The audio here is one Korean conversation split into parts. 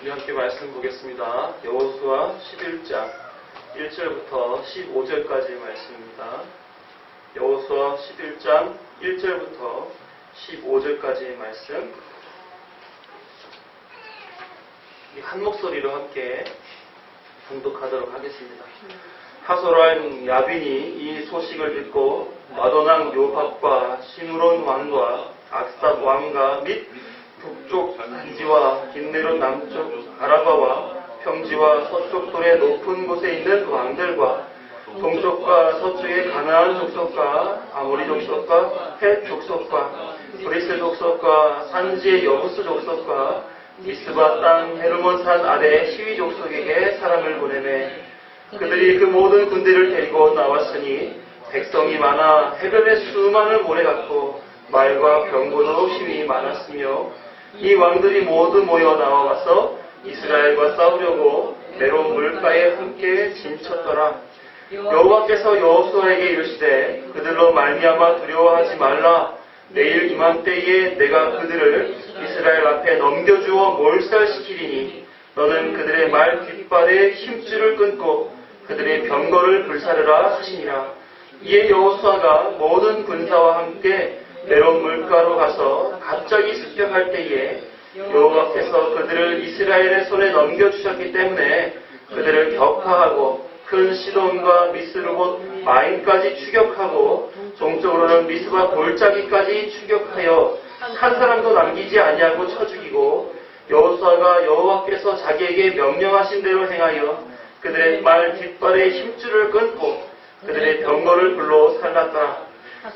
우리 함께 말씀 보겠습니다. 여호수아 11장 1절부터 15절까지의 말씀입니다. 여호수아 11장 1절부터 15절까지의 말씀, 한 목소리로 함께 봉독하도록 하겠습니다. 하솔 야빈이 이 소식을 듣고 마도낭 요밥과 시므론 왕과 악삽 왕과 및 북쪽 기지와 긴네롯 남쪽 아라바와 평지와 서쪽 돌의 높은 곳에 있는 왕들과 동쪽과 서쪽의 가나안 족속과 아모리 족속과 헷 족속과 브리스 족속과 산지의 여부스 족속과 미스바 땅 헤르몬 산 아래 시위 족속에게 사람을 보내매 그들이 그 모든 군대를 데리고 나왔으니 백성이 많아 해변에 수많은 모래 같고 말과 병거도 힘이 많았으며 이 왕들이 모두 모여 나와서 이스라엘과 싸우려고 메론 물가에 함께 진쳤더라. 여호와께서 여호수아에게 이르시되 그들로 말미암아 두려워하지 말라. 내일 이맘때에 내가 그들을 이스라엘 앞에 넘겨주어 몰살시키리니 너는 그들의 말 뒷발에 힘줄을 끊고 그들의 병거를 불사르라 하시니라. 이에 여호수아가 모든 군사와 함께 메론 물가로 가서 갑자기 습격할 때에 여호와께서 그들을 이스라엘의 손에 넘겨주셨기 때문에 그들을 격파하고 큰 시돈과 미스르봇 마임까지 추격하고 동쪽으로는 미스바 골짜기까지 추격하여 한 사람도 남기지 아니하고 쳐 죽이고 여호수아가 여호와께서 자기에게 명령하신 대로 행하여 그들의 말 뒷발에 힘줄을 끊고 그들의 병거를 불로 살랐더라.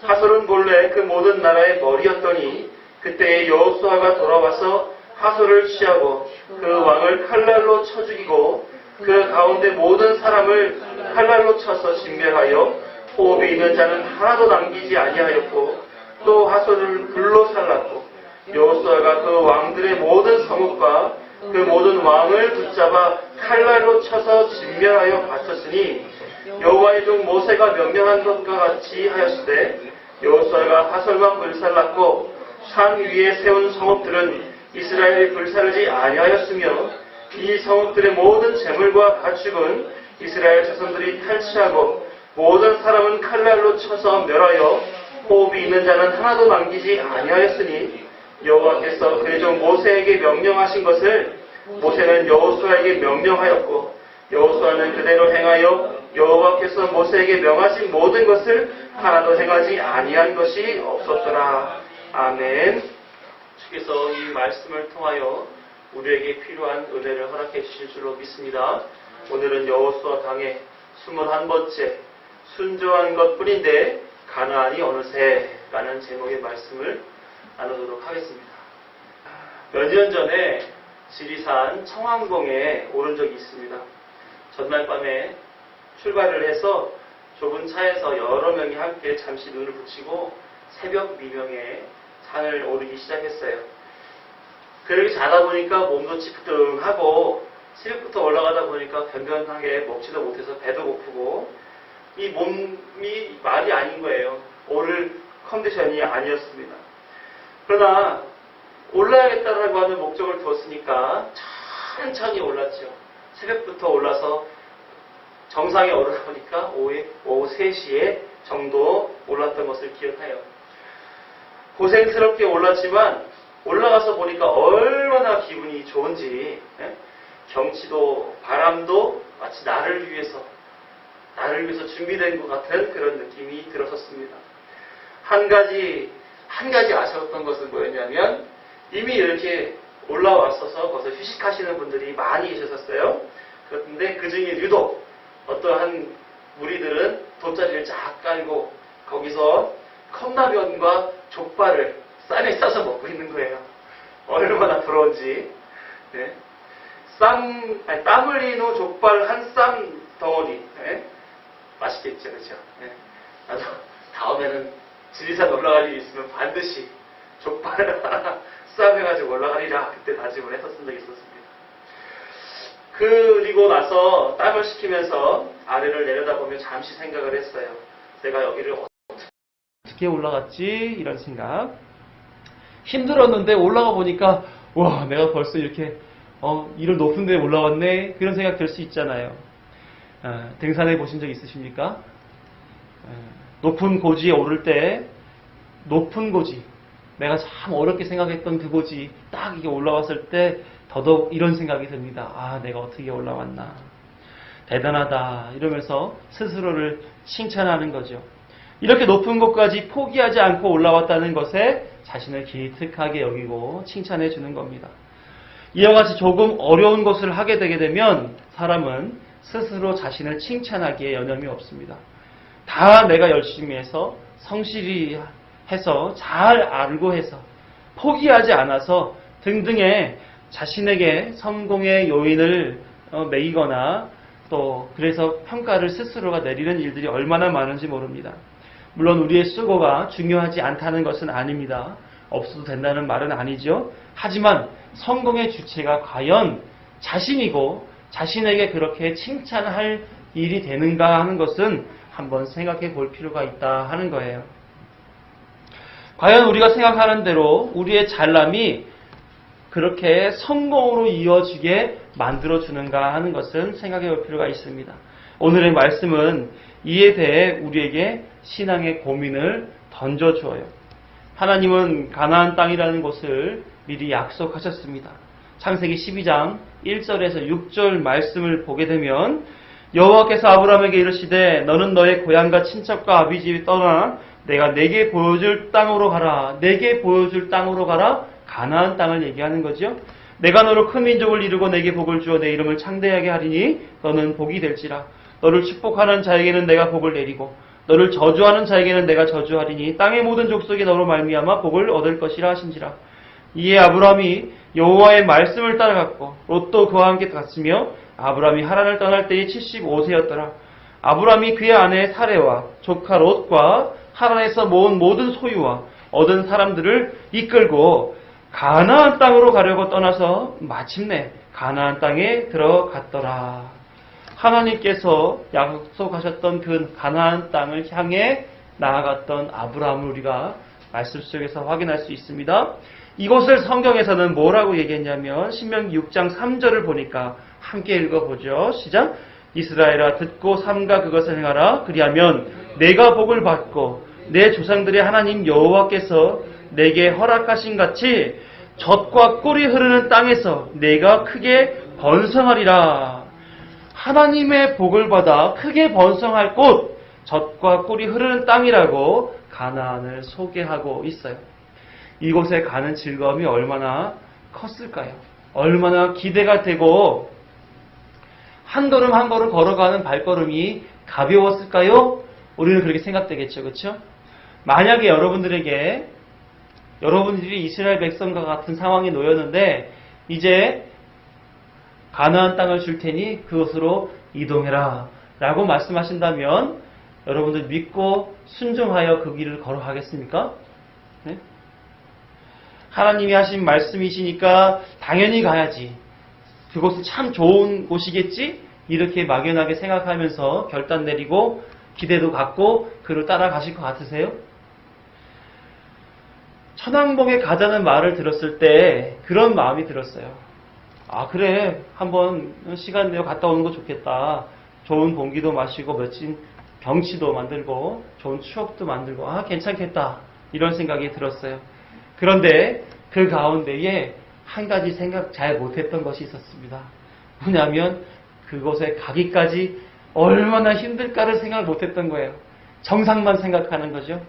하솔은 본래 그 모든 나라의 머리였더니 그때에 여호수아가 돌아와서 하솔을 취하고 그 왕을 칼날로 쳐 죽이고 그 가운데 모든 사람을 칼날로 쳐서 진멸하여 호흡이 있는 자는 하나도 남기지 아니하였고 또 하솔을 불로 살랐고 여호수아가 그 왕들의 모든 성읍과 그 모든 왕을 붙잡아 칼날로 쳐서 진멸하여 바쳤으니 여호와의 종 모세가 명령한 것과 같이 하였으되 여호수아가 하솔만 불살랐고 산 위에 세운 성읍들은 이스라엘이 불사르지 아니하였으며 이 성읍들의 모든 재물과 가축은 이스라엘 자손들이 탈취하고 모든 사람은 칼날로 쳐서 멸하여 호흡이 있는 자는 하나도 남기지 아니하였으니 여호와께서 그의 종 모세에게 명령하신 것을 모세는 여호수아에게 명령하였고 여호수아는 그대로 행하여 여호와께서 모세에게 명하신 모든 것을 하나도 행하지 아니한 것이 없었더라. 아멘. 주께서 이 말씀을 통하여 우리에게 필요한 은혜를 허락해 주실 줄로 믿습니다. 오늘은 여호수아 강의 21번째 순조한 것뿐인데 가나안이 어느새라는 제목의 말씀을 나누도록 하겠습니다. 몇 년 전에 지리산 청왕봉에 오른 적이 있습니다. 전날 밤에 출발을 해서 좁은 차에서 여러 명이 함께 잠시 눈을 붙이고 새벽 미명에 산을 오르기 시작했어요. 그렇게 자다 보니까 몸도 찌뿌둥하고 새벽부터 올라가다 보니까 변변하게 먹지도 못해서 배도 고프고 이 몸이 말이 아닌 거예요. 오를 컨디션이 아니었습니다. 그러나 올라야겠다라고 하는 목적을 두었으니까 천천히 올랐죠. 새벽부터 올라서 정상에 오르다 보니까 오후 3시에 정도 올랐던 것을 기억해요. 고생스럽게 올랐지만 올라가서 보니까 얼마나 기분이 좋은지, 경치도 바람도 마치 나를 위해서 준비된 것 같은 그런 느낌이 들었었습니다. 한 가지 아쉬웠던 것은 뭐였냐면 이미 이렇게 올라왔어서 거기서 휴식하시는 분들이 많이 계셨었어요. 그런데 그 중에 유독 어떠한 무리들은 돗자리를 쫙 깔고 거기서 컵라면과 족발을 쌈에 싸서 먹고 있는 거예요. 얼마나 부러운지. 네. 땀 흘린 후 족발 한 쌈 덩어리. 네. 맛있겠죠, 그렇죠? 네. 나도 다음에는 지리산 올라갈 일이 있으면 반드시 족발을 하나 쌈 해가지고 올라가리라 그때 다짐을 했었던 적이 있었습니다. 그리고 나서 땀을 식히면서 아래를 내려다보며 잠시 생각을 했어요. 내가 여기를 어떻게 올라갔지? 이런 생각. 힘들었는데 올라가 보니까 와, 내가 벌써 이렇게 이런 높은 데에 올라왔네. 그런 생각 들 수 있잖아요. 등산해 보신 적 있으십니까? 높은 고지에 오를 때 높은 고지, 내가 참 어렵게 생각했던 그 고지 딱 이게 올라왔을 때 더더욱 이런 생각이 듭니다. 아, 내가 어떻게 올라왔나. 대단하다. 이러면서 스스로를 칭찬하는 거죠. 이렇게 높은 곳까지 포기하지 않고 올라왔다는 것에 자신을 기특하게 여기고 칭찬해 주는 겁니다. 이와 같이 조금 어려운 것을 하게 되게 되면 사람은 스스로 자신을 칭찬하기에 여념이 없습니다. 다 내가 열심히 해서 성실히 해서 잘 알고 해서 포기하지 않아서 등등의 자신에게 성공의 요인을 매기거나 또 그래서 평가를 스스로가 내리는 일들이 얼마나 많은지 모릅니다. 물론 우리의 수고가 중요하지 않다는 것은 아닙니다. 없어도 된다는 말은 아니죠. 하지만 성공의 주체가 과연 자신이고 자신에게 그렇게 칭찬할 일이 되는가 하는 것은 한번 생각해 볼 필요가 있다 하는 거예요. 과연 우리가 생각하는 대로 우리의 잘남이 그렇게 성공으로 이어지게 만들어주는가 하는 것은 생각해 볼 필요가 있습니다. 오늘의 말씀은 이에 대해 우리에게 신앙의 고민을 던져주어요. 하나님은 가나안 땅이라는 곳을 미리 약속하셨습니다. 창세기 12장 1절에서 6절 말씀을 보게 되면 여호와께서 아브라함에게 이르시되 너는 너의 고향과 친척과 아비집을 떠나 내가 내게 보여줄 땅으로 가라. 내게 보여줄 땅으로 가라. 가나안 땅을 얘기하는 거죠. 내가 너로 큰 민족을 이루고 내게 복을 주어 내 이름을 창대하게 하리니 너는 복이 될지라. 너를 축복하는 자에게는 내가 복을 내리고 너를 저주하는 자에게는 내가 저주하리니 땅의 모든 족속이 너로 말미암아 복을 얻을 것이라 하신지라. 이에 아브라함이 여호와의 말씀을 따라갔고 롯도 그와 함께 갔으며 아브라함이 하란을 떠날 때에 75세였더라. 아브라함이 그의 아내 사레와 조카 롯과 하란에서 모은 모든 소유와 얻은 사람들을 이끌고 가나안 땅으로 가려고 떠나서 마침내 가나안 땅에 들어갔더라. 하나님께서 약속하셨던 그 가나안 땅을 향해 나아갔던 아브라함을 우리가 말씀 속에서 확인할 수 있습니다. 이것을 성경에서는 뭐라고 얘기했냐면 신명기 6장 3절을 보니까 함께 읽어보죠. 시작. 이스라엘아 듣고 삼가 그것을 행하라. 그리하면 내가 복을 받고 내 조상들의 하나님 여호와께서 내게 허락하신 같이 젖과 꿀이 흐르는 땅에서 내가 크게 번성하리라. 하나님의 복을 받아 크게 번성할 곳, 젖과 꿀이 흐르는 땅이라고 가나안을 소개하고 있어요. 이곳에 가는 즐거움이 얼마나 컸을까요? 얼마나 기대가 되고 한 걸음 한 걸음 걸어가는 발걸음이 가벼웠을까요? 우리는 그렇게 생각되겠죠. 그렇죠? 만약에 여러분들이 이스라엘 백성과 같은 상황에 놓였는데 이제 가나안 땅을 줄 테니 그곳으로 이동해라 라고 말씀하신다면 여러분들 믿고 순종하여 그 길을 걸어가겠습니까? 네? 하나님이 하신 말씀이시니까 당연히 가야지. 그곳은 참 좋은 곳이겠지? 이렇게 막연하게 생각하면서 결단 내리고 기대도 갖고 그를 따라가실 것 같으세요? 천왕봉에 가자는 말을 들었을 때 그런 마음이 들었어요. 아 그래 한번 시간 내어 갔다 오는 거 좋겠다. 좋은 공기도 마시고 멋진 경치도 만들고 좋은 추억도 만들고 아 괜찮겠다 이런 생각이 들었어요. 그런데 그 가운데에 한 가지 생각 잘 못했던 것이 있었습니다. 뭐냐면 그곳에 가기까지 얼마나 힘들까를 생각 못했던 거예요. 정상만 생각하는 거죠.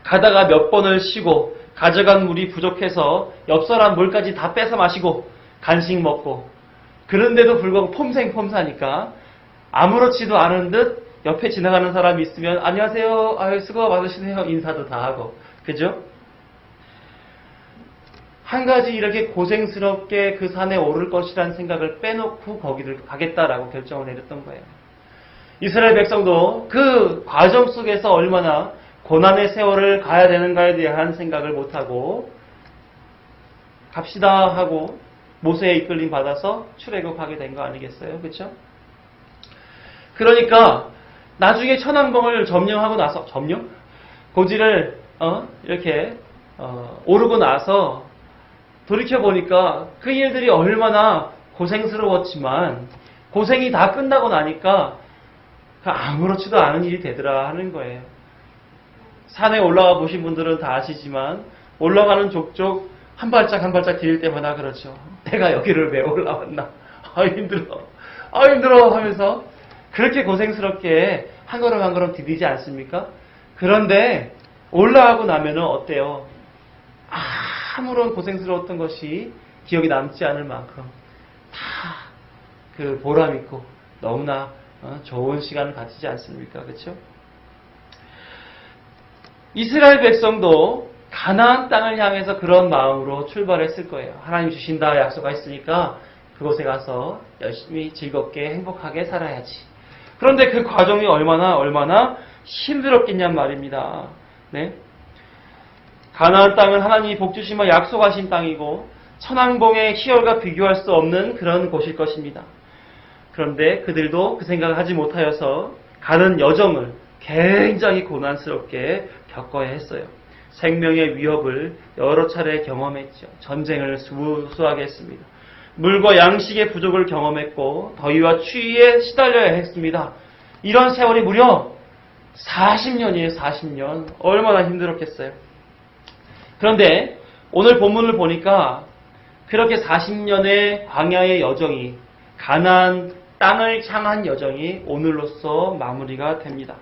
가다가 몇 번을 쉬고 가져간 물이 부족해서 옆 사람 물까지 다 뺏어 마시고 간식 먹고 그런데도 불구하고 폼생폼사니까 아무렇지도 않은 듯 옆에 지나가는 사람이 있으면 안녕하세요. 아유 수고 많으시네요. 인사도 다 하고 그죠? 한 가지 이렇게 고생스럽게 그 산에 오를 것이라는 생각을 빼놓고 거기를 가겠다라고 결정을 내렸던 거예요. 이스라엘 백성도 그 과정 속에서 얼마나 고난의 세월을 가야 되는가에 대한 생각을 못하고 갑시다 하고 모세의 이끌림 받아서 출애굽하게 된 거 아니겠어요? 그렇죠? 그러니까 나중에 천왕봉을 점령하고 나서 고지를 이렇게 오르고 나서 돌이켜보니까 그 일들이 얼마나 고생스러웠지만 고생이 다 끝나고 나니까 아무렇지도 않은 일이 되더라 하는 거예요. 산에 올라가 보신 분들은 다 아시지만 올라가는 족족 한 발짝 한 발짝 디딜 때마다 그렇죠. 내가 여기를 왜 올라왔나? 힘들어. 힘들어 하면서 그렇게 고생스럽게 한 걸음 한 걸음 디디지 않습니까? 그런데 올라가고 나면은 어때요? 아무런 고생스러웠던 것이 기억이 남지 않을 만큼 다 그 보람 있고 너무나 좋은 시간을 가지지 않습니까? 그렇죠? 이스라엘 백성도 가나안 땅을 향해서 그런 마음으로 출발했을 거예요. 하나님 주신다 약속하셨으니까 그곳에 가서 열심히 즐겁게 행복하게 살아야지. 그런데 그 과정이 얼마나 힘들었겠냔 말입니다. 네? 가나안 땅은 하나님이 복 주시며 약속하신 땅이고 천왕봉의 희열과 비교할 수 없는 그런 곳일 것입니다. 그런데 그들도 그 생각을 하지 못하여서 가는 여정을 굉장히 고난스럽게 겪어야 했어요. 생명의 위협을 여러 차례 경험했죠. 전쟁을 수수하게 했습니다. 물과 양식의 부족을 경험했고 더위와 추위에 시달려야 했습니다. 이런 세월이 무려 40년이에요. 40년. 얼마나 힘들었겠어요. 그런데 오늘 본문을 보니까 그렇게 40년의 광야의 여정이 가나안 땅을 향한 여정이 오늘로써 마무리가 됩니다.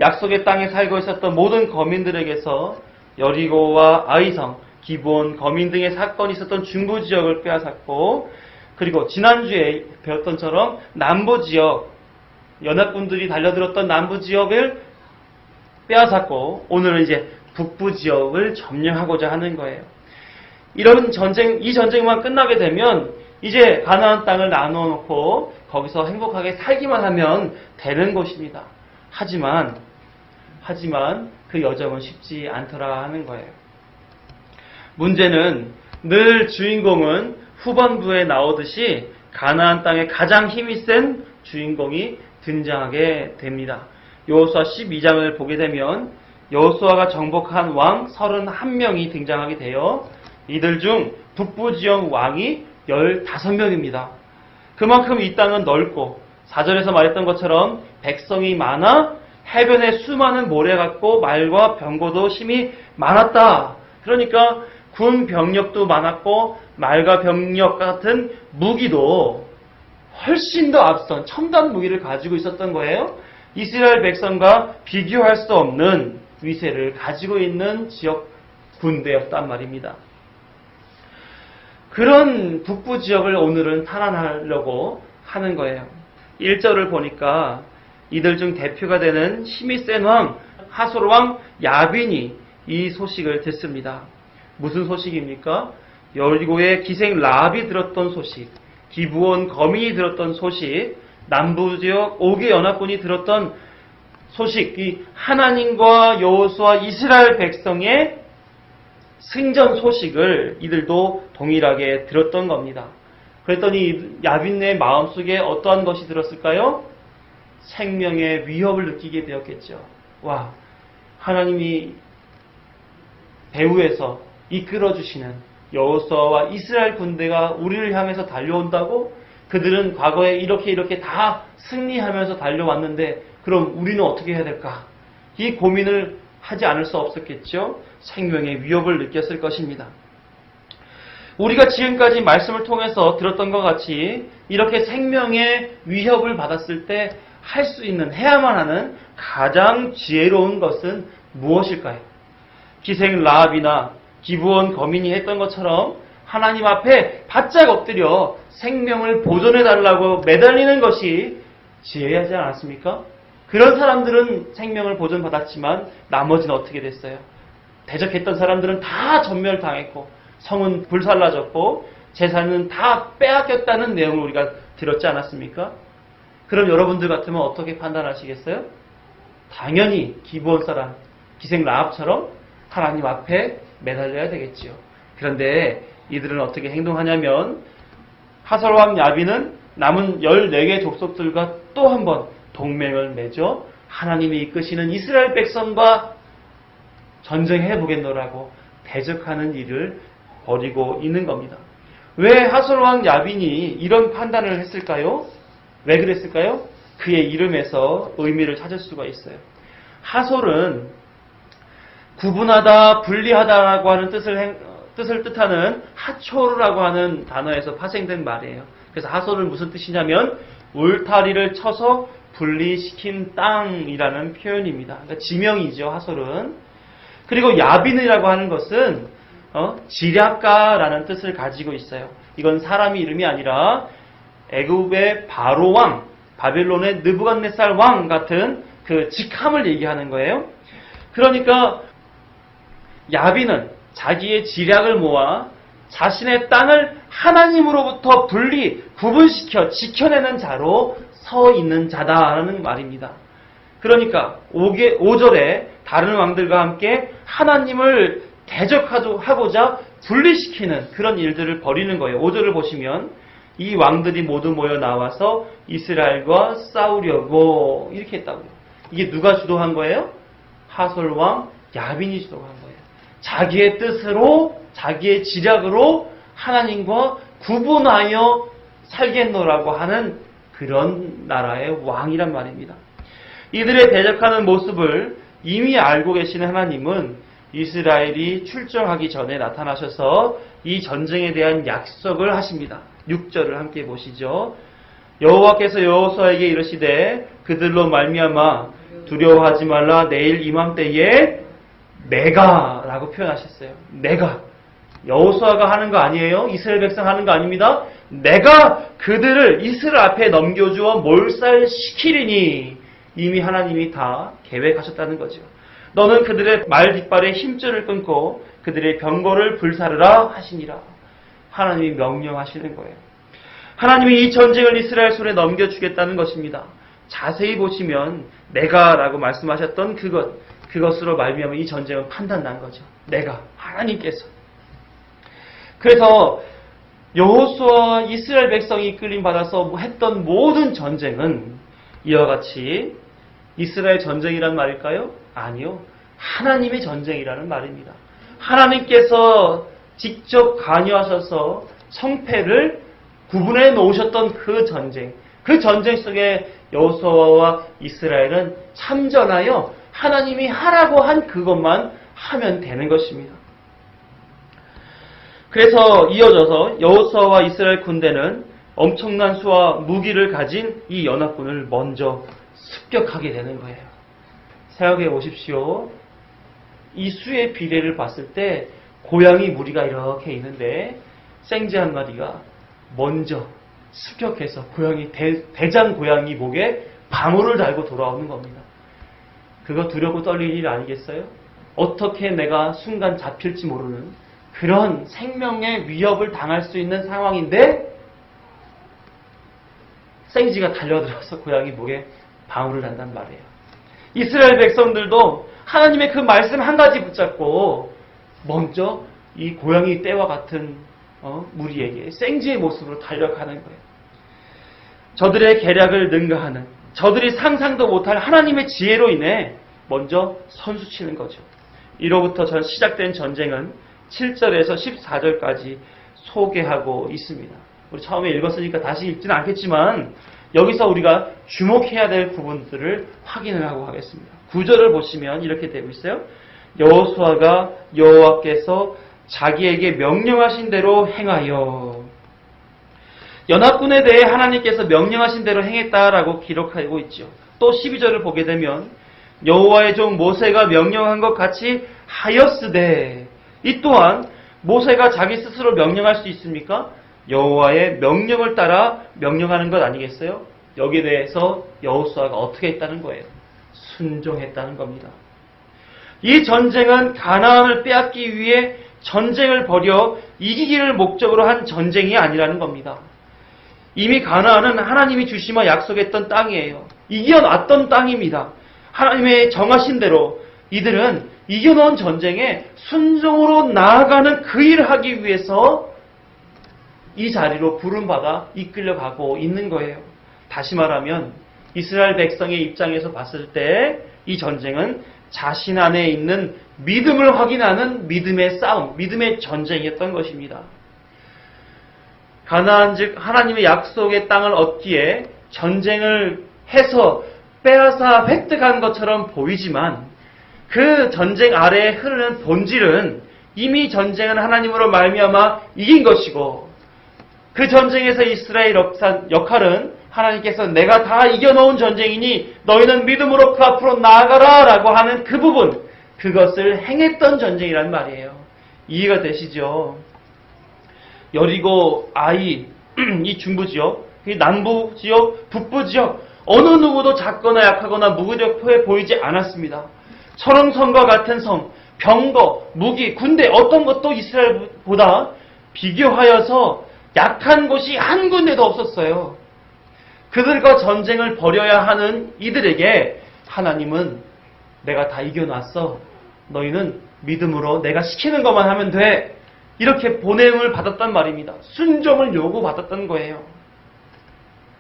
약속의 땅에 살고 있었던 모든 거민들에게서 여리고와 아이성, 기브온, 거민 등의 사건이 있었던 중부 지역을 빼앗았고, 그리고 지난주에 배웠던 처럼 남부 지역, 연합군들이 달려들었던 남부 지역을 빼앗았고, 오늘은 이제 북부 지역을 점령하고자 하는 거예요. 이 전쟁만 끝나게 되면 이제 가나안 땅을 나누어 놓고 거기서 행복하게 살기만 하면 되는 것입니다. 하지만 그 여정은 쉽지 않더라 하는 거예요. 문제는 늘 주인공은 후반부에 나오듯이 가나안 땅의 가장 힘이 센 주인공이 등장하게 됩니다. 여호수아 12장을 보게 되면 여호수아가 정복한 왕 31명이 등장하게 돼요. 이들 중 북부 지역 왕이 15명입니다. 그만큼 이 땅은 넓고 4절에서 말했던 것처럼 백성이 많아 해변에 수많은 모래 같고 말과 병거도 힘이 많았다. 그러니까 군 병력도 많았고 말과 병력 같은 무기도 훨씬 더 앞선 첨단 무기를 가지고 있었던 거예요. 이스라엘 백성과 비교할 수 없는 위세를 가지고 있는 지역 군대였단 말입니다. 그런 북부 지역을 오늘은 탈환하려고 하는 거예요. 1절을 보니까 이들 중 대표가 되는 힘이 센 왕 하솔 왕 야빈이 이 소식을 듣습니다. 무슨 소식입니까? 여리고의 기생 라합이 들었던 소식, 기브온 거민이 들었던 소식, 남부 지역 5개 연합군이 들었던 소식, 이 하나님과 여호수아 이스라엘 백성의 승전 소식을 이들도 동일하게 들었던 겁니다. 그랬더니 야빈의 마음속에 어떠한 것이 들었을까요? 생명의 위협을 느끼게 되었겠죠. 와, 하나님이 배후에서 이끌어주시는 여호수아와 이스라엘 군대가 우리를 향해서 달려온다고? 그들은 과거에 이렇게 다 승리하면서 달려왔는데 그럼 우리는 어떻게 해야 될까? 이 고민을 하지 않을 수 없었겠죠. 생명의 위협을 느꼈을 것입니다. 우리가 지금까지 말씀을 통해서 들었던 것 같이 이렇게 생명의 위협을 받았을 때 할 수 있는, 해야만 하는 가장 지혜로운 것은 무엇일까요? 기생 라합이나 기브온 거민이 했던 것처럼 하나님 앞에 바짝 엎드려 생명을 보존해달라고 매달리는 것이 지혜하지 않았습니까? 그런 사람들은 생명을 보존받았지만 나머지는 어떻게 됐어요? 대적했던 사람들은 다 전멸당했고 성은 불살라졌고 재산은 다 빼앗겼다는 내용을 우리가 들었지 않았습니까? 그럼 여러분들 같으면 어떻게 판단하시겠어요? 당연히 기브온 사람, 기생 라합처럼 하나님 앞에 매달려야 되겠지요. 그런데 이들은 어떻게 행동하냐면 하솔왕 야빈은 남은 14개 족속들과 또 한 번 동맹을 맺어 하나님이 이끄시는 이스라엘 백성과 전쟁해 보겠노라고 대적하는 일을 벌이고 있는 겁니다. 왜 하솔왕 야빈이 이런 판단을 했을까요? 왜 그랬을까요? 그의 이름에서 의미를 찾을 수가 있어요. 하솔은 구분하다, 분리하다라고 하는 뜻을 뜻하는 하초르라고 하는 단어에서 파생된 말이에요. 그래서 하솔은 무슨 뜻이냐면 울타리를 쳐서 분리시킨 땅이라는 표현입니다. 그러니까 지명이죠, 하솔은. 그리고 야빈이라고 하는 것은 지략가라는 뜻을 가지고 있어요. 이건 사람의 이름이 아니라 애굽의 바로 왕, 바벨론의 느부갓네살 왕 같은 그 직함을 얘기하는 거예요. 그러니까 야빈은 자기의 지략을 모아 자신의 땅을 하나님으로부터 구분시켜 지켜내는 자로 서 있는 자다라는 말입니다. 그러니까 5절에 다른 왕들과 함께 하나님을 대적하고자 분리시키는 그런 일들을 벌이는 거예요. 5절을 보시면 이 왕들이 모두 모여 나와서 이스라엘과 싸우려고 이렇게 했다고요. 이게 누가 주도한 거예요? 하솔왕 야빈이 주도한 거예요. 자기의 뜻으로, 자기의 지략으로 하나님과 구분하여 살겠노라고 하는 그런 나라의 왕이란 말입니다. 이들의 대적하는 모습을 이미 알고 계시는 하나님은 이스라엘이 출정하기 전에 나타나셔서 이 전쟁에 대한 약속을 하십니다. 6절을 함께 보시죠. 여호와께서 여호수아에게 이르시되 그들로 말미암아 두려워하지 말라. 내일 이맘때에 내가 라고 표현하셨어요. 내가. 여호수아가 하는 거 아니에요. 이스라엘 백성 하는 거 아닙니다. 내가 그들을 이스라엘 앞에 넘겨주어 몰살시키리니 이미 하나님이 다 계획하셨다는 거죠. 너는 그들의 말 뒷발에 힘줄을 끊고 그들의 병거를 불사르라 하시니라. 하나님이 명령하시는 거예요. 하나님이 이 전쟁을 이스라엘 손에 넘겨주겠다는 것입니다. 자세히 보시면 내가 라고 말씀하셨던 그것으로 말미암아 이 전쟁은 판단난 거죠. 내가, 하나님께서. 그래서 여호수아와 이스라엘 백성이 이끌림 받아서 했던 모든 전쟁은 이와 같이 이스라엘 전쟁이란 말일까요? 아니요. 하나님의 전쟁이라는 말입니다. 하나님께서 직접 관여하셔서 성패를 구분해 놓으셨던 그 전쟁 속에 여호수아와 이스라엘은 참전하여 하나님이 하라고 한 그것만 하면 되는 것입니다. 그래서 이어져서 여호수아와 이스라엘 군대는 엄청난 수와 무기를 가진 이 연합군을 먼저 습격하게 되는 거예요. 생각해 보십시오. 이 수의 비례를 봤을 때 고양이 무리가 이렇게 있는데 생쥐 한 마리가 먼저 습격해서 대장 고양이 목에 방울을 달고 돌아오는 겁니다. 그거 두렵고 떨릴 일 아니겠어요? 어떻게 내가 순간 잡힐지 모르는 그런 생명의 위협을 당할 수 있는 상황인데 생쥐가 달려들어서 고양이 목에 방울을 단단 말이에요. 이스라엘 백성들도 하나님의 그 말씀 한 가지 붙잡고 먼저 이 고양이 떼와 같은 무리에게 생쥐의 모습으로 달려가는 거예요. 저들의 계략을 능가하는, 저들이 상상도 못할 하나님의 지혜로 인해 먼저 선수치는 거죠. 이로부터 시작된 전쟁은 7절에서 14절까지 소개하고 있습니다. 우리 처음에 읽었으니까 다시 읽지는 않겠지만 여기서 우리가 주목해야 될 부분들을 확인을 하고 가겠습니다. 9절을 보시면 이렇게 되고 있어요. 여호수아가 여호와께서 자기에게 명령하신 대로 행하여. 연합군에 대해 하나님께서 명령하신 대로 행했다라고 기록하고 있죠. 또 12절을 보게 되면 여호와의 종 모세가 명령한 것 같이 하였으되. 이 또한 모세가 자기 스스로 명령할 수 있습니까? 여호와의 명령을 따라 명령하는 것 아니겠어요? 여기에 대해서 여호수아가 어떻게 했다는 거예요? 순종했다는 겁니다. 이 전쟁은 가나안을 빼앗기 위해 전쟁을 벌여 이기기를 목적으로 한 전쟁이 아니라는 겁니다. 이미 가나안은 하나님이 주시며 약속했던 땅이에요. 이겨놨던 땅입니다. 하나님의 정하신 대로 이들은 이겨놓은 전쟁에 순종으로 나아가는 그 일을 하기 위해서 이 자리로 부름받아 이끌려가고 있는 거예요. 다시 말하면 이스라엘 백성의 입장에서 봤을 때 이 전쟁은 자신 안에 있는 믿음을 확인하는 믿음의 싸움, 믿음의 전쟁이었던 것입니다. 가나안 즉 하나님의 약속의 땅을 얻기에 전쟁을 해서 빼앗아 획득한 것처럼 보이지만 그 전쟁 아래에 흐르는 본질은 이미 전쟁은 하나님으로 말미암아 이긴 것이고 그 전쟁에서 이스라엘 역할은 하나님께서 내가 다 이겨놓은 전쟁이니 너희는 믿음으로 그 앞으로 나아가라 라고 하는 그 부분, 그것을 행했던 전쟁이란 말이에요. 이해가 되시죠? 여리고 아이, 이 중부지역, 남부지역, 북부지역 어느 누구도 작거나 약하거나 무기력해 보이지 않았습니다. 철옹성과 같은 성, 병거, 무기, 군대 어떤 것도 이스라엘보다 비교하여서 약한 곳이 한 군데도 없었어요. 그들과 전쟁을 벌여야 하는 이들에게 하나님은 내가 다 이겨놨어. 너희는 믿음으로 내가 시키는 것만 하면 돼. 이렇게 보냄을 받았단 말입니다. 순종을 요구받았던 거예요.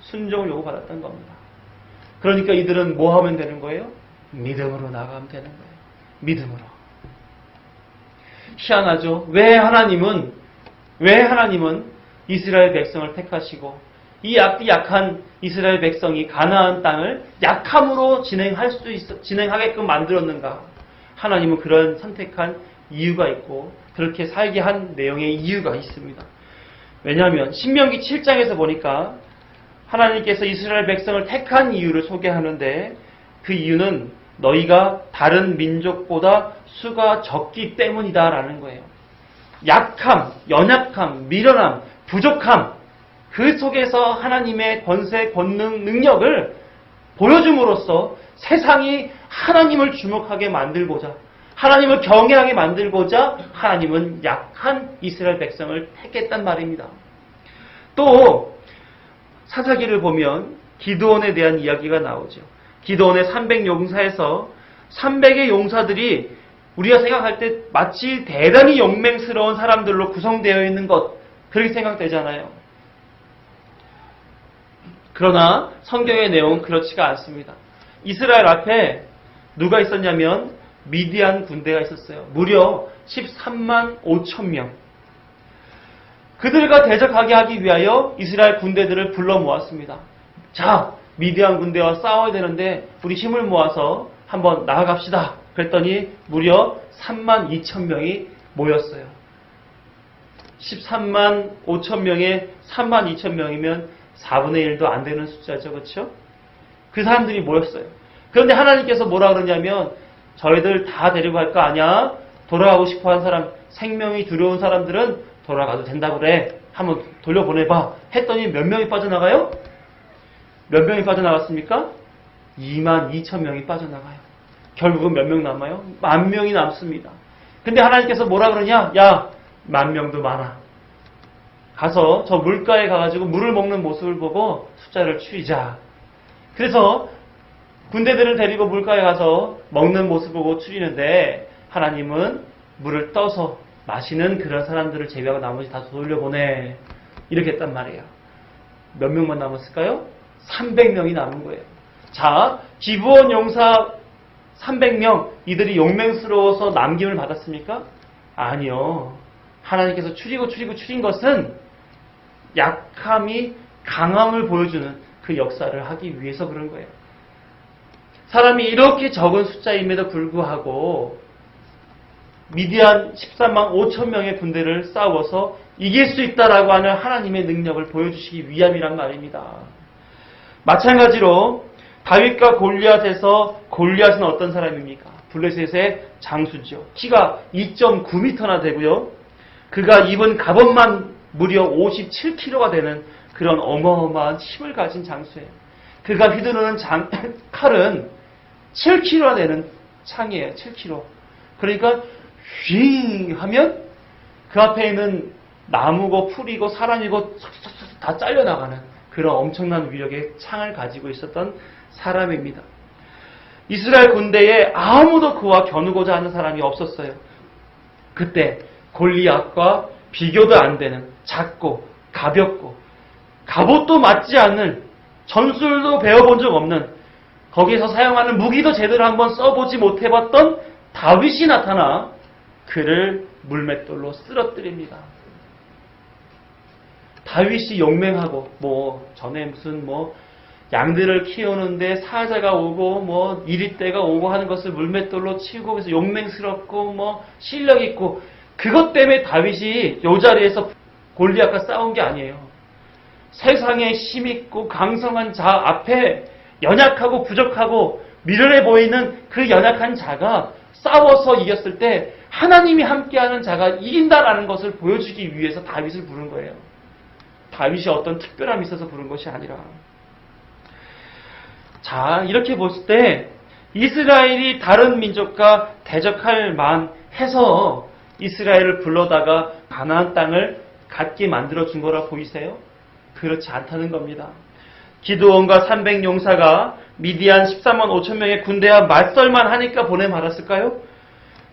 순종을 요구받았던 겁니다. 그러니까 이들은 뭐 하면 되는 거예요? 믿음으로 나가면 되는 거예요. 믿음으로. 희한하죠? 왜 하나님은 이스라엘 백성을 택하시고 이 약한 이스라엘 백성이 가나안 땅을 약함으로 진행하게끔 만들었는가? 하나님은 그런 선택한 이유가 있고 그렇게 살게 한 내용의 이유가 있습니다. 왜냐하면 신명기 7장에서 보니까 하나님께서 이스라엘 백성을 택한 이유를 소개하는데 그 이유는 너희가 다른 민족보다 수가 적기 때문이다라는 거예요. 약함, 연약함, 미련함, 부족함, 그 속에서 하나님의 권세, 권능, 능력을 보여줌으로써 세상이 하나님을 주목하게 만들고자, 하나님을 경외하게 만들고자 하나님은 약한 이스라엘 백성을 택했단 말입니다. 또 사사기를 보면 기드온에 대한 이야기가 나오죠. 기드온의 300용사에서 300의 용사들이 우리가 생각할 때 마치 대단히 용맹스러운 사람들로 구성되어 있는 것, 그렇게 생각되잖아요. 그러나 성경의 내용은 그렇지가 않습니다. 이스라엘 앞에 누가 있었냐면 미디안 군대가 있었어요. 무려 13만 5천 명. 그들과 대적하게 하기 위하여 이스라엘 군대들을 불러 모았습니다. 자, 미디안 군대와 싸워야 되는데 우리 힘을 모아서 한번 나아갑시다. 그랬더니 무려 3만 2천 명이 모였어요. 13만 5천 명에 3만 2천 명이면 4분의 1도 안 되는 숫자죠. 그렇죠? 그 사람들이 모였어요. 그런데 하나님께서 뭐라 그러냐면 저희들 다 데리고 갈 거 아니야? 돌아가고 싶어하는 사람, 생명이 두려운 사람들은 돌아가도 된다고 그래. 한번 돌려보내봐. 했더니 몇 명이 빠져나가요? 몇 명이 빠져나갔습니까? 2만 2천 명이 빠져나가요. 결국은 몇 명 남아요? 10,000명이 남습니다. 근데 하나님께서 뭐라 그러냐? 야, 10,000명도 많아. 가서 저 물가에 가가지고 물을 먹는 모습을 보고 숫자를 추리자. 그래서 군대들을 데리고 물가에 가서 먹는 모습을 보고 추리는데 하나님은 물을 떠서 마시는 그런 사람들을 제외하고 나머지 다 돌려보내. 이렇게 했단 말이에요. 몇 명만 남았을까요? 300명이 남은 거예요. 자, 기브온 용사 300명, 이들이 용맹스러워서 남김을 받았습니까? 아니요. 하나님께서 추린 것은 약함이 강함을 보여주는 그 역사를 하기 위해서 그런 거예요. 사람이 이렇게 적은 숫자임에도 불구하고 미디안 13만 5천 명의 군대를 싸워서 이길 수 있다라고 하는 하나님의 능력을 보여주시기 위함이란 말입니다. 마찬가지로 다윗과 골리앗에서 골리앗은 어떤 사람입니까? 블레셋의 장수죠. 키가 2.9m나 되고요. 그가 입은 갑옷만 무려 57kg가 되는 그런 어마어마한 힘을 가진 장수예요. 그가 휘두르는 칼은 7kg가 되는 창이에요. 7kg. 그러니까 휘 하면 그 앞에 있는 나무고 풀이고 사람이고 다 잘려나가는 그런 엄청난 위력의 창을 가지고 있었던 사람입니다. 이스라엘 군대에 아무도 그와 겨누고자 하는 사람이 없었어요. 그때 골리앗과 비교도 안 되는 작고 가볍고 갑옷도 맞지 않는 전술도 배워본 적 없는, 거기서 사용하는 무기도 제대로 한번 써보지 못해봤던 다윗이 나타나 그를 물맷돌로 쓰러뜨립니다. 다윗이 용맹하고 전에 무슨 양들을 키우는데 사자가 오고 이리떼가 오고 하는 것을 물맷돌로 치고 그래서 용맹스럽고 실력 있고, 그것 때문에 다윗이 요 자리에서 골리앗과 싸운 게 아니에요. 세상에 힘있고 강성한 자 앞에 연약하고 부족하고 미련해 보이는 그 연약한 자가 싸워서 이겼을 때 하나님이 함께하는 자가 이긴다라는 것을 보여주기 위해서 다윗을 부른 거예요. 다윗이 어떤 특별함이 있어서 부른 것이 아니라. 자, 이렇게 봤을 때 이스라엘이 다른 민족과 대적할 만해서 이스라엘을 불러다가 가나안 땅을 갖게 만들어준 거라 보이세요? 그렇지 않다는 겁니다. 기드온과 300용사가 미디안 13만 5천 명의 군대와 맞설만 하니까 보내 말았을까요?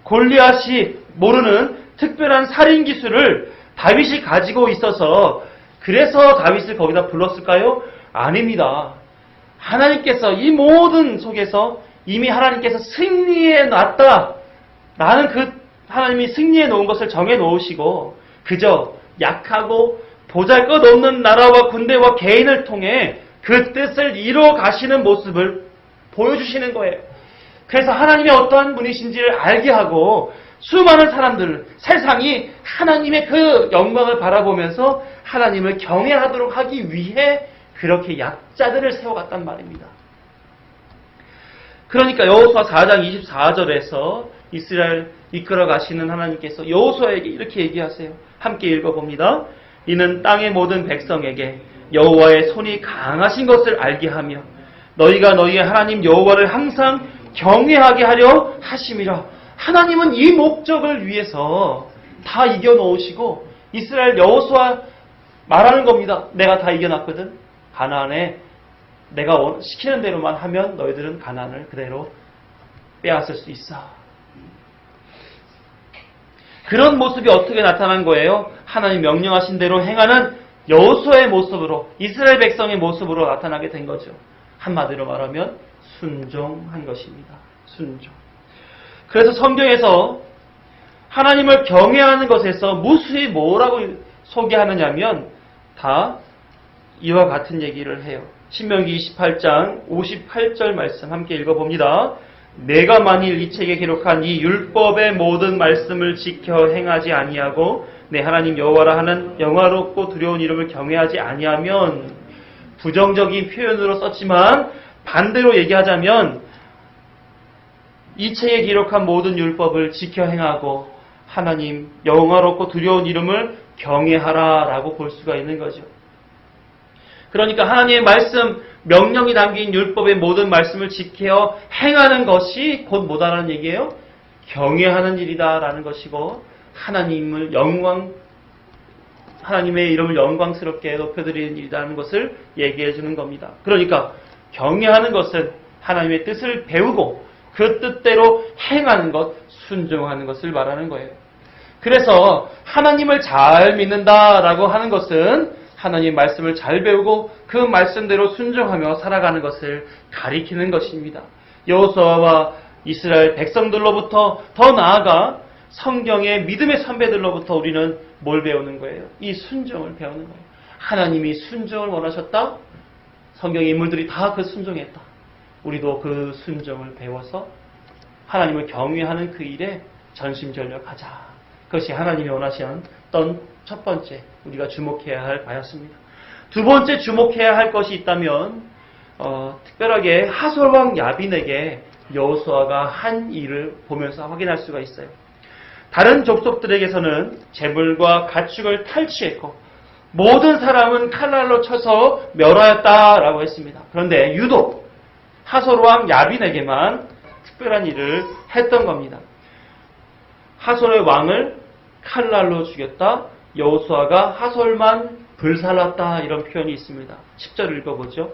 골리앗이 모르는 특별한 살인 기술을 다윗이 가지고 있어서 그래서 다윗을 거기다 불렀을까요? 아닙니다. 하나님께서 이 모든 속에서 이미 하나님께서 승리해 놨다 라는 그 하나님이 승리해 놓은 것을 정해 놓으시고 그저 약하고 보잘것없는 나라와 군대와 개인을 통해 그 뜻을 이루어 가시는 모습을 보여주시는 거예요. 그래서 하나님이 어떠한 분이신지를 알게 하고 수많은 사람들, 세상이 하나님의 그 영광을 바라보면서 하나님을 경외하도록 하기 위해 그렇게 약자들을 세워갔단 말입니다. 그러니까 여호수아 4장 24절에서 이스라엘 이끌어 가시는 하나님께서 여호수아에게 이렇게 얘기하세요. 함께 읽어봅니다. 이는 땅의 모든 백성에게 여호와의 손이 강하신 것을 알게 하며 너희가 너희의 하나님 여호와를 항상 경외하게 하려 하심이라. 하나님은 이 목적을 위해서 다 이겨놓으시고 이스라엘 여호수아 말하는 겁니다. 내가 다 이겨놨거든. 가나안에 내가 시키는 대로만 하면 너희들은 가나안을 그대로 빼앗을 수 있어. 그런 모습이 어떻게 나타난 거예요? 하나님 명령하신 대로 행하는 여호수아의 모습으로, 이스라엘 백성의 모습으로 나타나게 된 거죠. 한마디로 말하면 순종한 것입니다. 순종. 그래서 성경에서 하나님을 경외하는 것에서 무수히 뭐라고 소개하느냐면 다 이와 같은 얘기를 해요. 신명기 28장 58절 말씀 함께 읽어봅니다. 내가 만일 이 책에 기록한 이 율법의 모든 말씀을 지켜 행하지 아니하고 내 하나님 여호와라 하는 영화롭고 두려운 이름을 경외하지 아니하면, 부정적인 표현으로 썼지만 반대로 얘기하자면 이 책에 기록한 모든 율법을 지켜 행하고 하나님 영화롭고 두려운 이름을 경외하라 라고 볼 수가 있는 거죠. 그러니까 하나님의 말씀, 명령이 담긴 율법의 모든 말씀을 지켜 행하는 것이 곧 뭐다라는 얘기예요? 경외하는 일이다라는 것이고 하나님의 이름을 영광스럽게 높여드리는 일이라는 것을 얘기해 주는 겁니다. 그러니까 경외하는 것은 하나님의 뜻을 배우고 그 뜻대로 행하는 것, 순종하는 것을 말하는 거예요. 그래서 하나님을 잘 믿는다라고 하는 것은 하나님의 말씀을 잘 배우고 그 말씀대로 순종하며 살아가는 것을 가리키는 것입니다. 여호수아와 이스라엘 백성들로부터 더 나아가 성경의 믿음의 선배들로부터 우리는 뭘 배우는 거예요? 이 순종을 배우는 거예요. 하나님이 순종을 원하셨다? 성경의 인물들이 다 그 순종했다. 우리도 그 순종을 배워서 하나님을 경외하는 그 일에 전심전력하자. 그것이 하나님이 원하셨던 첫 번째 우리가 주목해야 할 바였습니다. 두 번째 주목해야 할 것이 있다면 특별하게 하솔왕 야빈에게 여호수아가 한 일을 보면서 확인할 수가 있어요. 다른 족속들에게서는 재물과 가축을 탈취했고 모든 사람은 칼날로 쳐서 멸하였다라고 했습니다. 그런데 유독 하솔왕 야빈에게만 특별한 일을 했던 겁니다. 하솔의 왕을 칼날로 죽였다. 여호수아가 하솔만 불살랐다. 이런 표현이 있습니다. 10절을 읽어보죠.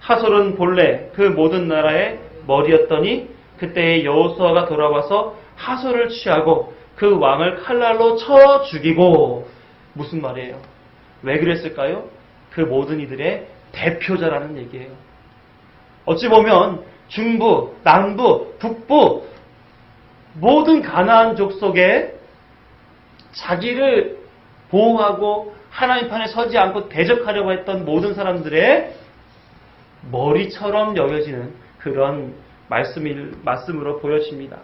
하솔은 본래 그 모든 나라의 머리였더니 그때 여호수아가 돌아와서 하솔을 취하고 그 왕을 칼날로 쳐 죽이고. 무슨 말이에요? 왜 그랬을까요? 그 모든 이들의 대표자라는 얘기예요. 어찌 보면 중부, 남부, 북부 모든 가나안 족속에 자기를 보호하고 하나님 편에 서지 않고 대적하려고 했던 모든 사람들의 머리처럼 여겨지는 그런 말씀으로 보여집니다.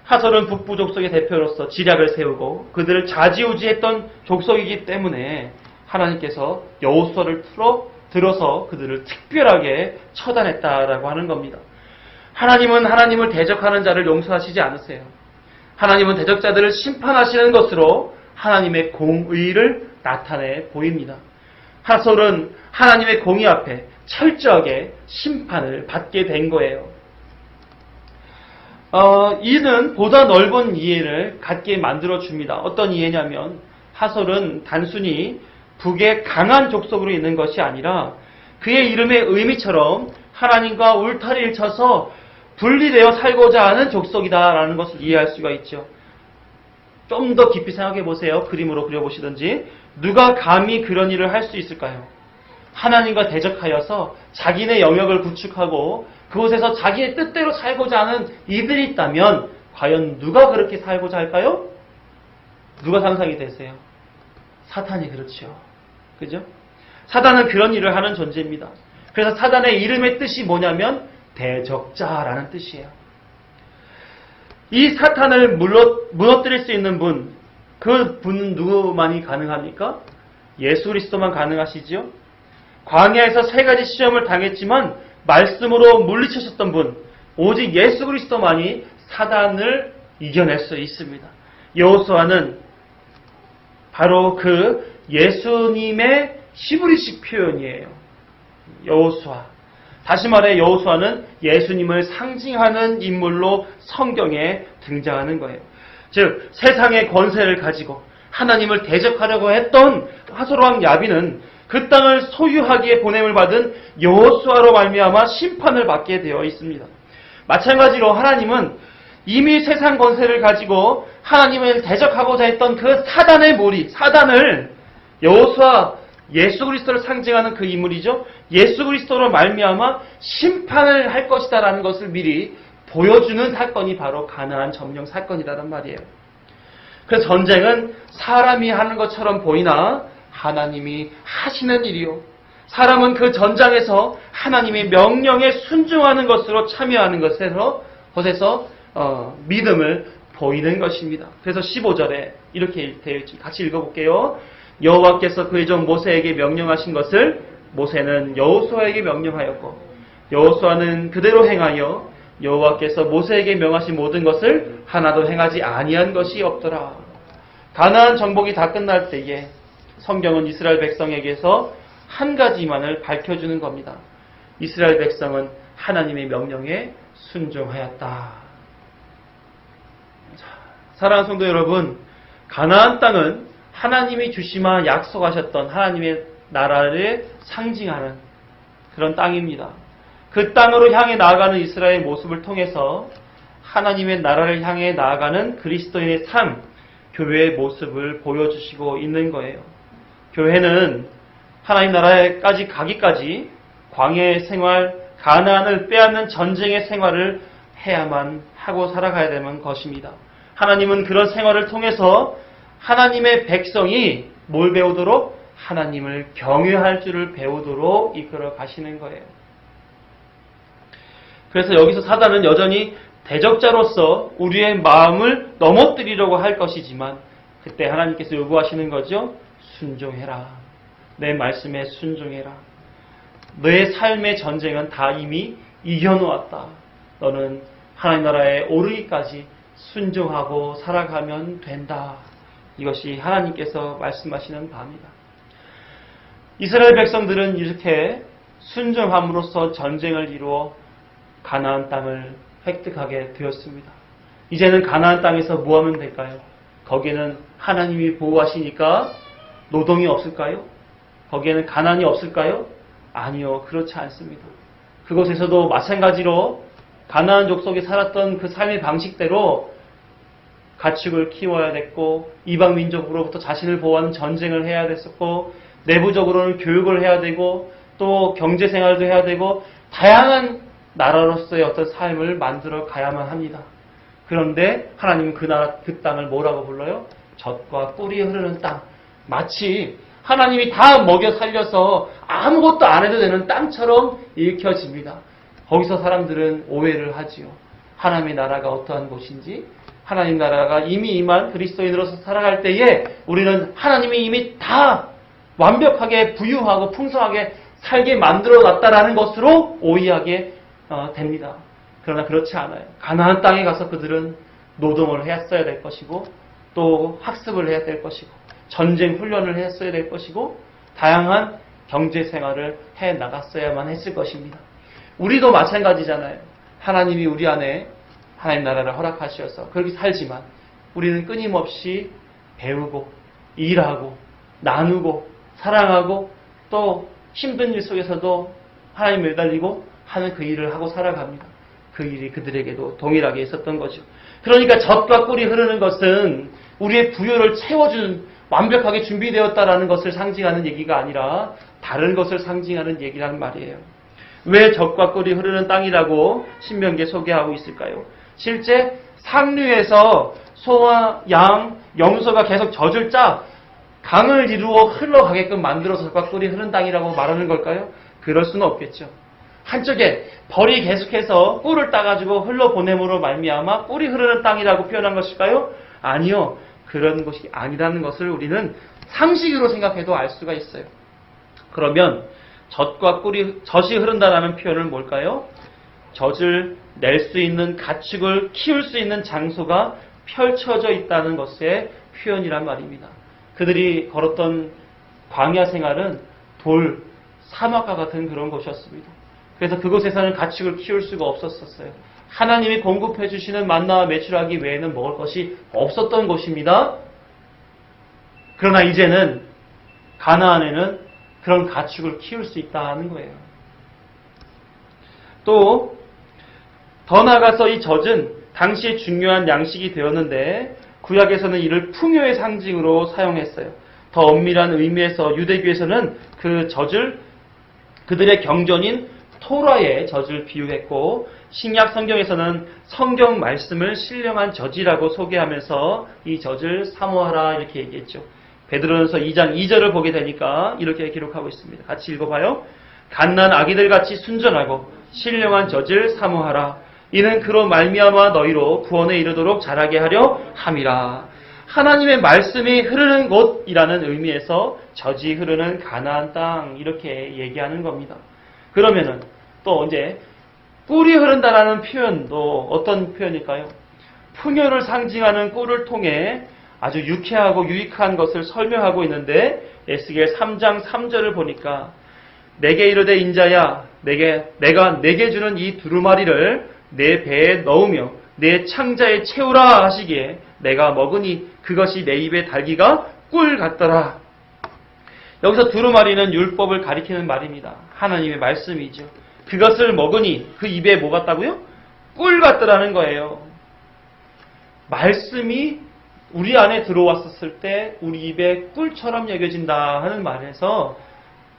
하솔은 북부 족속의 대표로서 지략을 세우고 그들을 좌지우지했던 족속이기 때문에 하나님께서 여호수아를 들어서 그들을 특별하게 처단했다라고 하는 겁니다. 하나님은 하나님을 대적하는 자를 용서하시지 않으세요. 하나님은 대적자들을 심판하시는 것으로 하나님의 공의를 나타내 보입니다. 하솔은 하나님의 공의 앞에 철저하게 심판을 받게 된 거예요. 이는 보다 넓은 이해를 갖게 만들어줍니다. 어떤 이해냐면 하솔은 단순히 북의 강한 족속으로 있는 것이 아니라 그의 이름의 의미처럼 하나님과 울타리를 쳐서 분리되어 살고자 하는 족속이다라는 것을 이해할 수가 있죠. 좀 더 깊이 생각해 보세요. 그림으로 그려보시든지. 누가 감히 그런 일을 할 수 있을까요? 하나님과 대적하여서 자기네 영역을 구축하고 그곳에서 자기의 뜻대로 살고자 하는 이들이 있다면 과연 누가 그렇게 살고자 할까요? 누가 상상이 되세요? 사탄이 그렇죠. 그죠? 사단은 그런 일을 하는 존재입니다. 그래서 사단의 이름의 뜻이 뭐냐면 대적자라는 뜻이에요. 이 사탄을 무너뜨릴 수 있는 분, 그 분은 누구만이 가능합니까? 예수 그리스도만 가능하시죠? 광야에서 3가지 시험을 당했지만 말씀으로 물리치셨던 분, 오직 예수 그리스도만이 사단을 이겨낼 수 있습니다. 여호수아는 바로 그 예수님의 히브리식 표현이에요. 여호수아. 다시 말해 여호수아는 예수님을 상징하는 인물로 성경에 등장하는 거예요. 즉 세상의 권세를 가지고 하나님을 대적하려고 했던 하솔왕 야빈은 그 땅을 소유하기에 보냄을 받은 여호수아로 말미암아 심판을 받게 되어 있습니다. 마찬가지로 하나님은 이미 세상 권세를 가지고 하나님을 대적하고자 했던 그 사단의 무리, 사단을 여호수아, 예수 그리스도를 상징하는 그 인물이죠. 예수 그리스도로 말미암아 심판을 할 것이다라는 것을 미리 보여주는 사건이 바로 가나안 점령 사건이라는 말이에요. 그래서 전쟁은 사람이 하는 것처럼 보이나 하나님이 하시는 일이요. 사람은 그 전장에서 하나님의 명령에 순종하는 것으로 참여하는 것에서 믿음을 보이는 것입니다. 그래서 15절에 이렇게 되어 있죠. 같이 읽어볼게요. 여호와께서 그의 종 모세에게 명령하신 것을 모세는 여호수아에게 명령하였고 여호수아는 그대로 행하여 여호와께서 모세에게 명하신 모든 것을 하나도 행하지 아니한 것이 없더라. 가나안 정복이 다 끝날 때에 성경은 이스라엘 백성에게서 한 가지만을 밝혀주는 겁니다. 이스라엘 백성은 하나님의 명령에 순종하였다. 사랑하는 성도 여러분, 가나안 땅은 하나님이 주시마 약속하셨던 하나님의 나라를 상징하는 그런 땅입니다. 그 땅으로 향해 나아가는 이스라엘의 모습을 통해서 하나님의 나라를 향해 나아가는 그리스도인의 삶, 교회의 모습을 보여주시고 있는 거예요. 교회는 하나님 나라에까지 가기까지 광야의 생활, 가나안을 빼앗는 전쟁의 생활을 해야만 하고 살아가야 되는 것입니다. 하나님은 그런 생활을 통해서 하나님의 백성이 뭘 배우도록? 하나님을 경외할 줄을 배우도록 이끌어 가시는 거예요. 그래서 여기서 사단은 여전히 대적자로서 우리의 마음을 넘어뜨리려고 할 것이지만 그때 하나님께서 요구하시는 거죠. 순종해라. 내 말씀에 순종해라. 너의 삶의 전쟁은 다 이미 이겨놓았다. 너는 하나님 나라에 오르기까지 순종하고 살아가면 된다. 이것이 하나님께서 말씀하시는 바입니다. 이스라엘 백성들은 이렇게 순종함으로써 전쟁을 이루어 가나안 땅을 획득하게 되었습니다. 이제는 가나안 땅에서 뭐 하면 될까요? 거기에는 하나님이 보호하시니까 노동이 없을까요? 거기에는 가난이 없을까요? 아니요, 그렇지 않습니다. 그곳에서도 마찬가지로 가나안 족속에 살았던 그 삶의 방식대로 가축을 키워야 됐고 이방 민족으로부터 자신을 보호하는 전쟁을 해야 됐었고 내부적으로는 교육을 해야 되고 또 경제 생활도 해야 되고 다양한 나라로서의 어떤 삶을 만들어 가야만 합니다. 그런데 하나님은 그 나라, 그 땅을 뭐라고 불러요? 젖과 꿀이 흐르는 땅. 마치 하나님이 다 먹여 살려서 아무것도 안 해도 되는 땅처럼 읽혀집니다. 거기서 사람들은 오해를 하지요. 하나님의 나라가 어떠한 곳인지, 하나님 나라가 이미 임한 그리스도인으로서 살아갈 때에 우리는 하나님이 이미 다 완벽하게 부유하고 풍성하게 살게 만들어 놨다라는 것으로 오해하게 됩니다. 그러나 그렇지 않아요. 가나안 땅에 가서 그들은 노동을 했어야 될 것이고 또 학습을 해야 될 것이고 전쟁 훈련을 했어야 될 것이고 다양한 경제 생활을 해 나갔어야만 했을 것입니다. 우리도 마찬가지잖아요. 하나님이 우리 안에 하나님 나라를 허락하셔서 그렇게 살지만 우리는 끊임없이 배우고 일하고 나누고 사랑하고 또 힘든 일 속에서도 하나님 매달리고 하는 그 일을 하고 살아갑니다. 그 일이 그들에게도 동일하게 있었던 거죠. 그러니까 젖과 꿀이 흐르는 것은 우리의 부요를 채워주는 완벽하게 준비되었다라는 것을 상징하는 얘기가 아니라 다른 것을 상징하는 얘기라는 말이에요. 왜 젖과 꿀이 흐르는 땅이라고 신명기에 소개하고 있을까요? 실제 상류에서 소와 양, 염소가 계속 젖을 짜 강을 이루어 흘러가게끔 만들어서 젖과 꿀이 흐르는 땅이라고 말하는 걸까요? 그럴 수는 없겠죠. 한쪽에 벌이 계속해서 꿀을 따가지고 흘러보냄으로 말미암아 꿀이 흐르는 땅이라고 표현한 것일까요? 아니요. 그런 것이 아니라는 것을 우리는 상식으로 생각해도 알 수가 있어요. 그러면 젖과 꿀이, 젖이 흐른다라는 표현은 뭘까요? 젖을 낼 수 있는 가축을 키울 수 있는 장소가 펼쳐져 있다는 것의 표현이란 말입니다. 그들이 걸었던 광야 생활은 돌, 사막과 같은 그런 곳이었습니다. 그래서 그곳에서는 가축을 키울 수가 없었어요. 하나님이 공급해 주시는 만나와 메추라기 외에는 먹을 것이 없었던 곳입니다. 그러나 이제는 가나안에는 그런 가축을 키울 수 있다는 거예요. 또 더 나아가서 이 젖은 당시에 중요한 양식이 되었는데 구약에서는 이를 풍요의 상징으로 사용했어요. 더 엄밀한 의미에서 유대교에서는 그 젖을 그들의 경전인 토라의 젖을 비유했고 신약 성경에서는 성경 말씀을 신령한 젖이라고 소개하면서 이 젖을 사모하라 이렇게 얘기했죠. 베드로전서 2장 2절을 보게 되니까 이렇게 기록하고 있습니다. 같이 읽어봐요. 갓난 아기들같이 순전하고 신령한 젖을 사모하라. 이는 그로 말미암아 너희로 구원에 이르도록 자라게 하려 함이라. 하나님의 말씀이 흐르는 곳이라는 의미에서 젖이 흐르는 가나안 땅 이렇게 얘기하는 겁니다. 그러면은 또 이제 꿀이 흐른다라는 표현도 어떤 표현일까요? 풍요를 상징하는 꿀을 통해 아주 유쾌하고 유익한 것을 설명하고 있는데 에스겔 3장 3절을 보니까 내게 이르되 인자야 내가 내게 주는 이 두루마리를 내 배에 넣으며 내 창자에 채우라 하시기에 내가 먹으니 그것이 내 입에 달기가 꿀 같더라. 여기서 두루마리는 율법을 가리키는 말입니다. 하나님의 말씀이죠. 그것을 먹으니 그 입에 뭐 같다고요? 꿀 같더라는 거예요. 말씀이 우리 안에 들어왔었을 때 우리 입에 꿀처럼 여겨진다 하는 말에서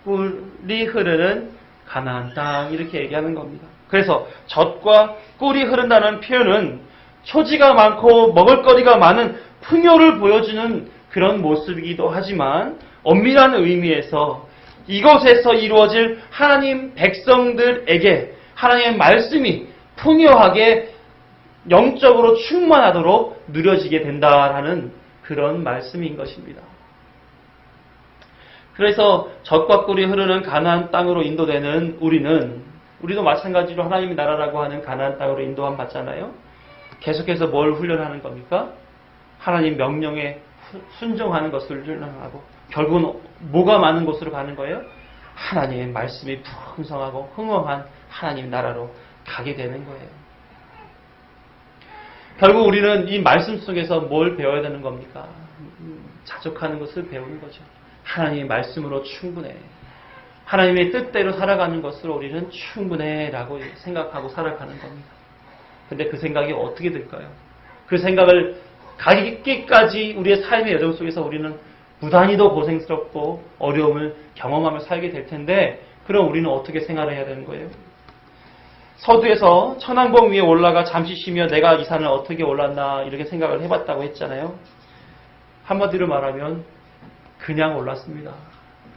꿀이 흐르는 가나안 땅 이렇게 얘기하는 겁니다. 그래서 젖과 꿀이 흐른다는 표현은 초지가 많고 먹을거리가 많은 풍요를 보여주는 그런 모습이기도 하지만 엄밀한 의미에서 이곳에서 이루어질 하나님 백성들에게 하나님의 말씀이 풍요하게 영적으로 충만하도록 누려지게 된다라는 그런 말씀인 것입니다. 그래서 젖과 꿀이 흐르는 가나안 땅으로 인도되는 우리도 마찬가지로 하나님의 나라라고 하는 가나안 땅으로 인도함 받잖아요. 계속해서 뭘 훈련하는 겁니까? 하나님 명령에 순종하는 것을 훈련하고 결국은 뭐가 많은 곳으로 가는 거예요? 하나님의 말씀이 풍성하고 흥황한 하나님 나라로 가게 되는 거예요. 결국 우리는 이 말씀 속에서 뭘 배워야 되는 겁니까? 자족하는 것을 배우는 거죠. 하나님의 말씀으로 충분해. 하나님의 뜻대로 살아가는 것으로 우리는 충분해 라고 생각하고 살아가는 겁니다. 근데 그 생각이 어떻게 될까요? 그 생각을 가기까지 우리의 삶의 여정 속에서 우리는 무단히도 고생스럽고 어려움을 경험하며 살게 될 텐데 그럼 우리는 어떻게 생활해야 되는 거예요? 서두에서 천왕봉 위에 올라가 잠시 쉬며 내가 이 산을 어떻게 올랐나 이렇게 생각을 해봤다고 했잖아요. 한마디로 말하면 그냥 올랐습니다.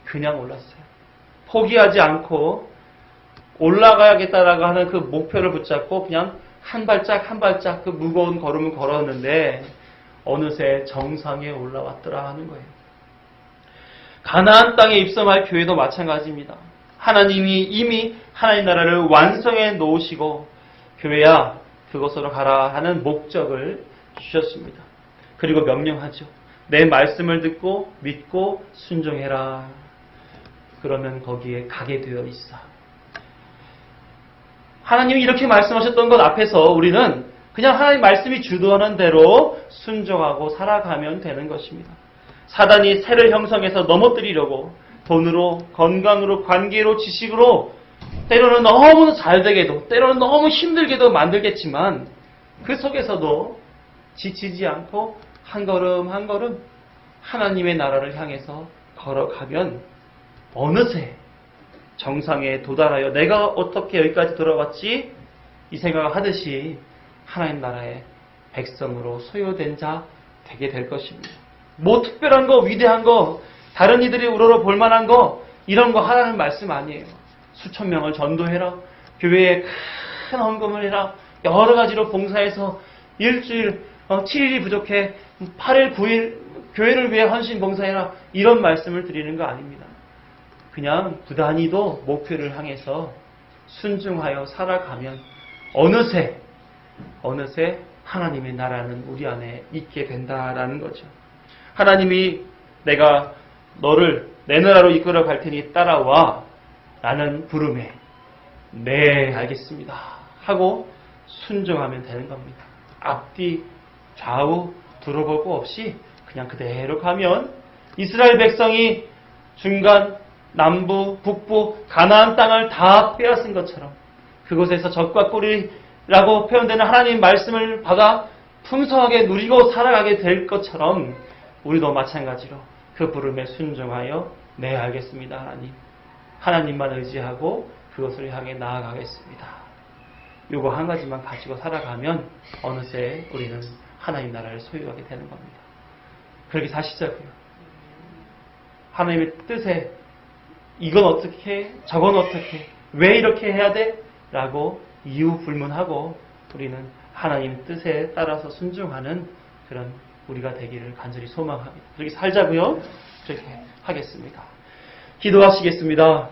그냥 올랐어요. 포기하지 않고 올라가야겠다라고 하는 그 목표를 붙잡고 그냥 한 발짝 한 발짝 그 무거운 걸음을 걸었는데 어느새 정상에 올라왔더라 하는 거예요. 가나안 땅에 입성할 교회도 마찬가지입니다. 하나님이 이미 하나님 나라를 완성해 놓으시고 교회야 그곳으로 가라 하는 목적을 주셨습니다. 그리고 명령하죠. 내 말씀을 듣고 믿고 순종해라. 그러면 거기에 가게 되어 있어. 하나님이 이렇게 말씀하셨던 것 앞에서 우리는 그냥 하나님 말씀이 주도하는 대로 순종하고 살아가면 되는 것입니다. 사단이 새를 형성해서 넘어뜨리려고 돈으로, 건강으로, 관계로, 지식으로 때로는 너무 잘되게도 때로는 너무 힘들게도 만들겠지만 그 속에서도 지치지 않고 한 걸음 한 걸음 하나님의 나라를 향해서 걸어가면 어느새 정상에 도달하여 내가 어떻게 여기까지 들어왔지? 이 생각을 하듯이 하나님 나라의 백성으로 소유된 자 되게 될 것입니다. 뭐 특별한 거, 위대한 거, 다른 이들이 우러러 볼 만한 거 이런 거 하라는 말씀 아니에요. 수천 명을 전도해라. 교회에 큰 헌금을 해라. 여러 가지로 봉사해서 일주일 7일이 부족해 8일 9일 교회를 위해 헌신 봉사해라. 이런 말씀을 드리는 거 아닙니다. 그냥 부단히도 목표를 향해서 순종하여 살아가면 어느새 하나님의 나라는 우리 안에 있게 된다라는 거죠. 하나님이 내가 너를 내 나라로 이끌어 갈 테니 따라와 라는 부름에 네 알겠습니다 하고 순종하면 되는 겁니다. 앞뒤 좌우 둘러볼 거 없이 그냥 그대로 가면 이스라엘 백성이 중간 남부 북부 가나안 땅을 다 빼앗은 것처럼 그곳에서 젖과 꿀이라고 표현되는 하나님 말씀을 받아 풍성하게 누리고 살아가게 될 것처럼 우리도 마찬가지로 그 부름에 순종하여 네 알겠습니다 하나님. 하나님만 의지하고 그것을 향해 나아가겠습니다. 요거 한 가지만 가지고 살아가면 어느새 우리는 하나님 나라를 소유하게 되는 겁니다. 그렇게 사시자고요. 하나님의 뜻에 이건 어떻게 저건 어떻게 왜 이렇게 해야 돼? 라고 이유 불문하고 우리는 하나님 뜻에 따라서 순종하는 그런 우리가 되기를 간절히 소망합니다. 그렇게 살자고요. 그렇게 하겠습니다. 기도하시겠습니다.